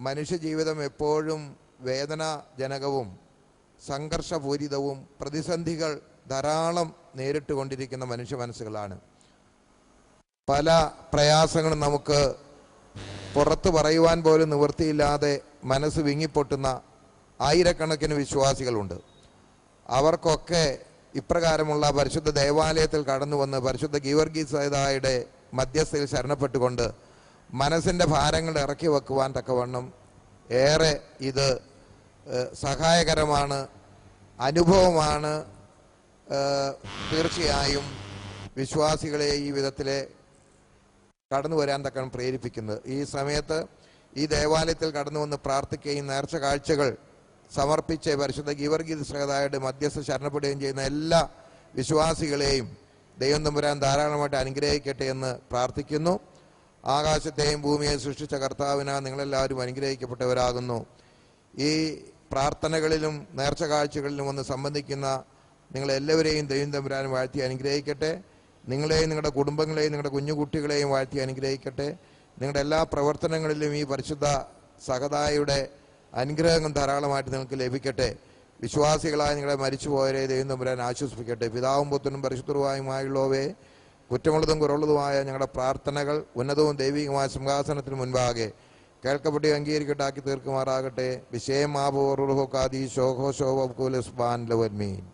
മനുഷ്യജീവിതം എപ്പോഴും വേദനാജനകവും സംഘർഷപൂരിതവും പ്രതിസന്ധികൾ ധാരാളം നേരിട്ട് കൊണ്ടിരിക്കുന്ന മനുഷ്യ മനസ്സുകളാണ്. പല പ്രയാസങ്ങളും നമുക്ക് പുറത്തു പറയുവാൻ പോലും നിവൃത്തിയില്ലാതെ മനസ്സ് വിങ്ങിപ്പൊട്ടുന്ന ആയിരക്കണക്കിന് വിശ്വാസികളുണ്ട്. അവർക്കൊക്കെ ഇപ്രകാരമുള്ള പരിശുദ്ധ ദേവാലയത്തിൽ കടന്നു വന്ന് പരിശുദ്ധ ഗീവർഗീസായുടെ മധ്യസ്ഥയിൽ ശരണപ്പെട്ടുകൊണ്ട് മനസ്സിൻ്റെ ഭാരങ്ങൾ ഇറക്കി വെക്കുവാൻ തക്കവണ്ണം ഏറെ ഇത് സഹായകരമാണ്, അനുഭവമാണ്. തീർച്ചയായും വിശ്വാസികളെ ഈ വിധത്തിലെ കടന്നു വരാൻ തക്കണം പ്രേരിപ്പിക്കുന്നത്. ഈ സമയത്ത് ഈ ദേവാലയത്തിൽ കടന്നു വന്ന് പ്രാർത്ഥിക്കുകയും നേർച്ച കാഴ്ചകൾ സമർപ്പിച്ച് പരിശുദ്ധ ഗീവർഗീസായുടെ മധ്യസ്ഥ ശരണപ്പെടുകയും ചെയ്യുന്ന എല്ലാ വിശ്വാസികളെയും ദൈവം തമ്പുരാൻ ധാരാളമായിട്ട് അനുഗ്രഹിക്കട്ടെ എന്ന് പ്രാർത്ഥിക്കുന്നു. ആകാശത്തെയും ഭൂമിയെയും സൃഷ്ടിച്ച കർത്താവിനാൽ നിങ്ങളെല്ലാവരും അനുഗ്രഹിക്കപ്പെട്ടവരാകുന്നു. ഈ പ്രാർത്ഥനകളിലും നേർച്ച കാഴ്ചകളിലും ഒന്ന് സംബന്ധിക്കുന്ന നിങ്ങളെല്ലാവരെയും ദൈവം തമ്പുരാൻ വാഴ്ത്തി അനുഗ്രഹിക്കട്ടെ. നിങ്ങളെയും നിങ്ങളുടെ കുടുംബങ്ങളെയും നിങ്ങളുടെ കുഞ്ഞുകുട്ടികളെയും വാഴ്ത്തി അനുഗ്രഹിക്കട്ടെ. നിങ്ങളുടെ എല്ലാ പ്രവർത്തനങ്ങളിലും ഈ പരിശുദ്ധ സഹതായുടെ അനുഗ്രഹങ്ങൾ ധാരാളമായിട്ട് നിങ്ങൾക്ക് ലഭിക്കട്ടെ. വിശ്വാസികളായ നിങ്ങളെ മരിച്ചുപോയവരെ ദൈവം തമ്പുരാൻ ആശ്വസിപ്പിക്കട്ടെ. പിതാവും പുത്രനും പരിശുദ്ധരുമായുള്ളവേ, കുറ്റമുള്ളതും കുറവുള്ളതുമായ ഞങ്ങളുടെ പ്രാർത്ഥനകൾ ഉന്നതവും ദൈവികമായ സിംഹാസനത്തിന് മുൻപാകെ കേൾക്കപ്പെട്ട് അംഗീകരിക്കട്ടാക്കി തീർക്കുമാറാകട്ടെ. വിഷയം ആബോറുഹോ കാദി ശോഹോ ശോഭ കൂലസ്ബാൻ ലവന്മീൻ.